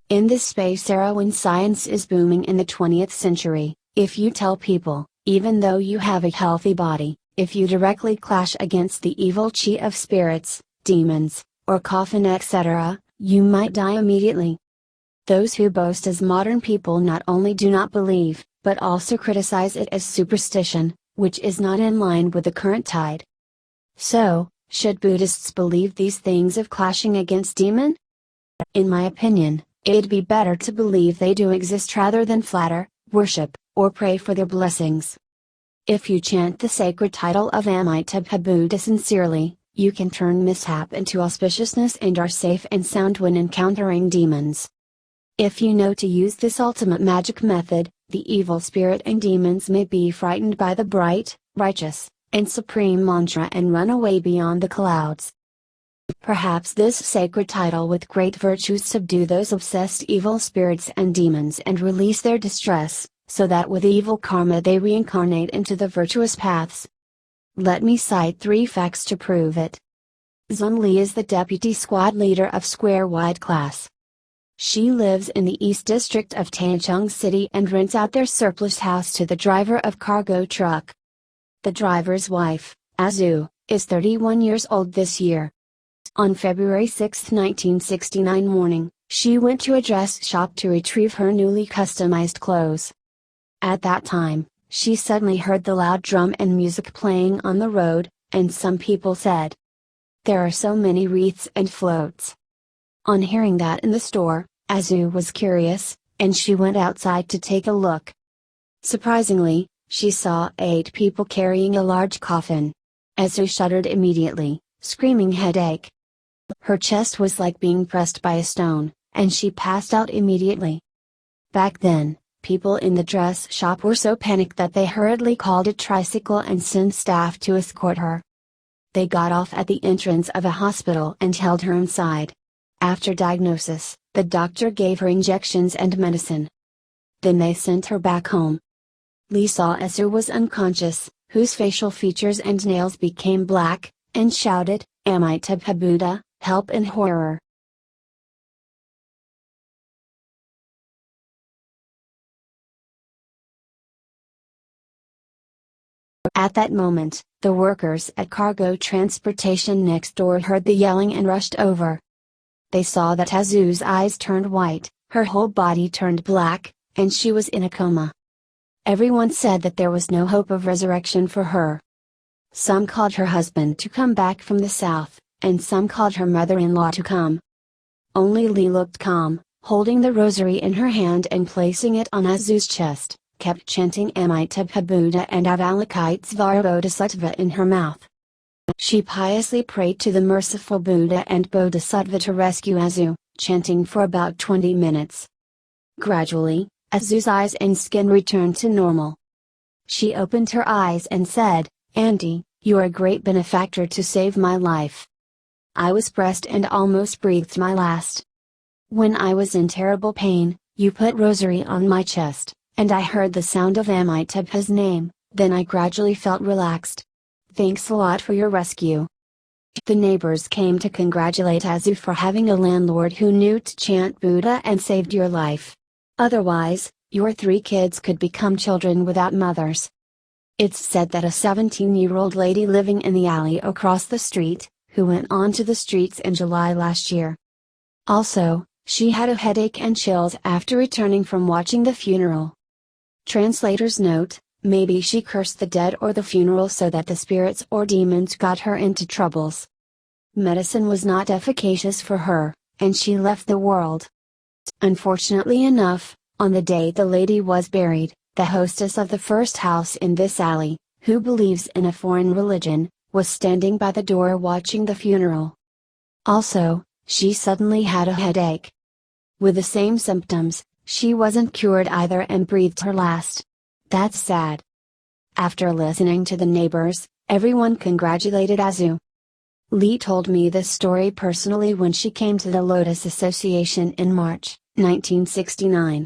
In this space era when science is booming in the 20th century, if you tell people, even though you have a healthy body, if you directly clash against the evil chi of spirits, demons, or coffin etc., you might die immediately. Those who boast as modern people not only do not believe, but also criticize it as superstition, which is not in line with the current tide. So, should Buddhists believe these things of clashing against demon? In my opinion, it'd be better to believe they do exist rather than flatter, worship, or pray for their blessings. If you chant the sacred title of Amitabha Buddha sincerely, you can turn mishap into auspiciousness and are safe and sound when encountering demons. If you know to use this ultimate magic method, the evil spirit and demons may be frightened by the bright, righteous, and supreme mantra and run away beyond the clouds. Perhaps this sacred title with great virtues subdue those obsessed evil spirits and demons and release their distress, so that with evil karma they reincarnate into the virtuous paths. Let me cite 3 facts to prove it. Zun Li is the deputy squad leader of Square Wide Class. She lives in the East District of Taichung City and rents out their surplus house to the driver of cargo truck. The driver's wife, Azu, is 31 years old this year. On February 6, 1969 morning, she went to a dress shop to retrieve her newly customized clothes. At that time, she suddenly heard the loud drum and music playing on the road, and some people said, "There are so many wreaths and floats." On hearing that in the store, Azu was curious, and she went outside to take a look. Surprisingly, she saw 8 people carrying a large coffin. Azu shuddered immediately, screaming headache. Her chest was like being pressed by a stone, and she passed out immediately. Back then, people in the dress shop were so panicked that they hurriedly called a tricycle and sent staff to escort her. They got off at the entrance of a hospital and held her inside. After diagnosis, the doctor gave her injections and medicine. Then they sent her back home. Li saw Azu was unconscious, whose facial features and nails became black, and shouted, "Amitabha Buddha, help!" in horror. At that moment, the workers at cargo transportation next door heard the yelling and rushed over. They saw that Azu's eyes turned white, her whole body turned black, and she was in a coma. Everyone said that there was no hope of resurrection for her. Some called her husband to come back from the south, and some called her mother-in-law to come. Only Li looked calm, holding the rosary in her hand and placing it on Azu's chest, kept chanting Amitabha Buddha and Avalokitesvara Bodhisattva in her mouth. She piously prayed to the merciful Buddha and Bodhisattva to rescue Azu, chanting for about 20 minutes. Gradually, Azu's eyes and skin returned to normal. She opened her eyes and said, "Auntie, you are a great benefactor to save my life. I was pressed and almost breathed my last. When I was in terrible pain, you put rosary on my chest, and I heard the sound of Amitabha's name, then I gradually felt relaxed. Thanks a lot for your rescue." The neighbors came to congratulate Azu for having a landlord who knew to chant Buddha and saved your life. Otherwise, your 3 kids could become children without mothers. It's said that a 17-year-old lady living in the alley across the street, who went onto the streets in July last year. Also, she had a headache and chills after returning from watching the funeral. Translator's note: maybe she cursed the dead or the funeral so that the spirits or demons got her into troubles. Medicine was not efficacious for her, and she left the world. Unfortunately enough, on the day the lady was buried, the hostess of the first house in this alley, who believes in a foreign religion, was standing by the door watching the funeral. Also, she suddenly had a headache. With the same symptoms, she wasn't cured either and breathed her last. That's sad. After listening to the neighbors, everyone congratulated Azu. Li told me this story personally when she came to the Lotus Association in March 1969.